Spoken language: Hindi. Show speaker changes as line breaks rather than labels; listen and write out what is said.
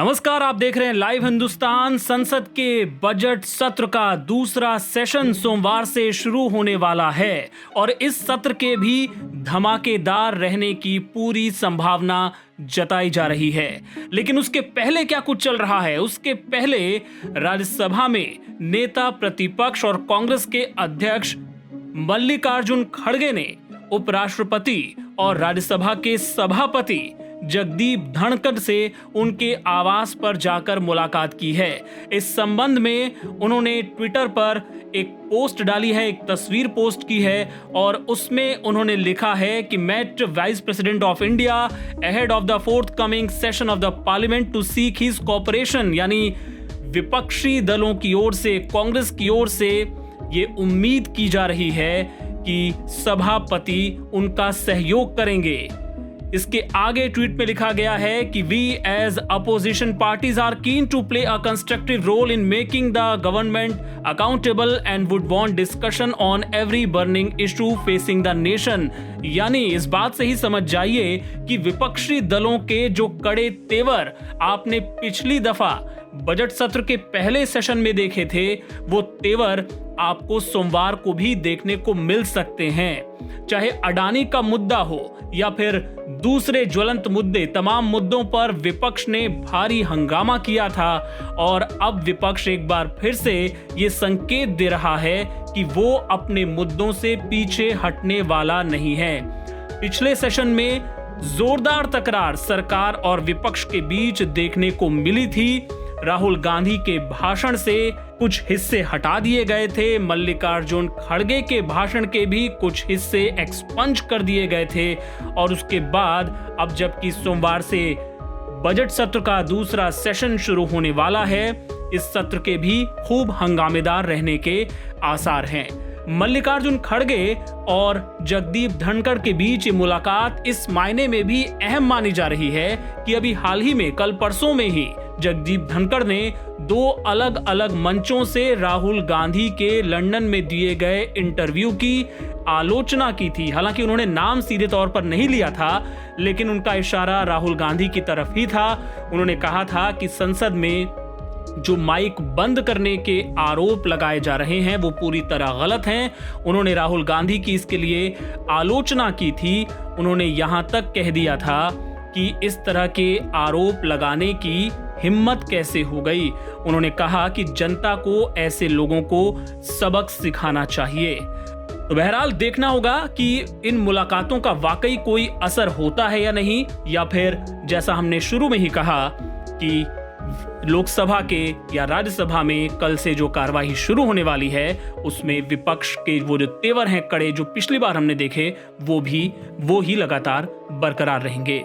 नमस्कार, आप देख रहे हैं लाइव हिंदुस्तान। संसद के बजट सत्र का दूसरा सेशन सोमवार से शुरू होने वाला है और इस सत्र के भी धमाकेदार रहने की पूरी संभावना जताई जा रही है। लेकिन उसके पहले क्या कुछ चल रहा है, उसके पहले राज्यसभा में नेता प्रतिपक्ष और कांग्रेस के अध्यक्ष मल्लिकार्जुन खड़गे ने उपराष्ट्रपति और राज्यसभा के सभापति जगदीप धनखड़ से उनके आवास पर जाकर मुलाकात की है। इस संबंध में उन्होंने ट्विटर पर एक पोस्ट डाली है, एक तस्वीर पोस्ट की है और उसमें उन्होंने लिखा है कि met vice president of India ahead of the forthcoming session of the parliament to seek his cooperation. यानी विपक्षी दलों की ओर से, कांग्रेस की ओर से ये उम्मीद की जा रही है कि सभापति उनका सहयोग करेंगे। इसके आगे ट्वीट में लिखा गया है कि we as opposition parties are keen to play a constructive role in making the government accountable and would want discussion on every burning issue facing the nation. यानी इस बात से ही समझ जाइए कि विपक्षी दलों के जो कड़े तेवर आपने पिछली दफा बजट सत्र के पहले सेशन में देखे थे, वो तेवर आपको सोमवार को भी देखने को मिल सकते हैं। चाहे अडानी का मुद्दा हो या फिर दूसरे ज्वलंत मुद्दे, तमाम मुद्दों पर विपक्ष ने भारी हंगामा किया था और अब विपक्ष एक बार फिर से ये संकेत दे रहा है कि वो अपने मुद्दों से पीछे हटने वाला नहीं है। पिछले सेशन में जोरदार तकरार सरकार और विपक्ष के बीच देखने को मिली थी। राहुल गांधी के भाषण से कुछ हिस्से हटा दिए गए थे, मल्लिकार्जुन खड़गे के भाषण के भी कुछ हिस्से एक्सपंज कर दिए गए थे और उसके बाद अब जबकि सोमवार से बजट सत्र का दूसरा सेशन शुरू होने वाला है, इस सत्र के भी खूब हंगामेदार रहने के आसार हैं। मल्लिकार्जुन खड़गे और जगदीप धनखड़ के बीच ये मुलाकात इस मायने में भी अहम मानी जा रही है कि अभी हाल ही में, कल परसों में ही जगदीप धनखड़ ने दो अलग अलग मंचों से राहुल गांधी के लंदन में दिए गए इंटरव्यू की आलोचना की थी। हालांकि उन्होंने नाम सीधे तौर पर नहीं लिया था, लेकिन उनका इशारा राहुल गांधी की तरफ ही था। उन्होंने कहा था कि संसद में जो माइक बंद करने के आरोप लगाए जा रहे हैं वो पूरी तरह गलत हैं। उन्होंने राहुल गांधी की इसके लिए आलोचना की थी। उन्होंने यहां तक कह दिया था कि इस तरह के आरोप लगाने की हिम्मत कैसे हो गई। उन्होंने कहा कि जनता को ऐसे लोगों को सबक सिखाना चाहिए। तो बहरहाल देखना होगा कि इन मुलाकातों का वाकई कोई असर होता है या नहीं, या फिर जैसा हमने शुरू में ही कहा कि लोकसभा के या राज्यसभा में कल से जो कार्यवाही शुरू होने वाली है उसमें विपक्ष के वो जो तेवर हैं कड़े, जो पिछली बार हमने देखे, वो ही लगातार बरकरार रहेंगे।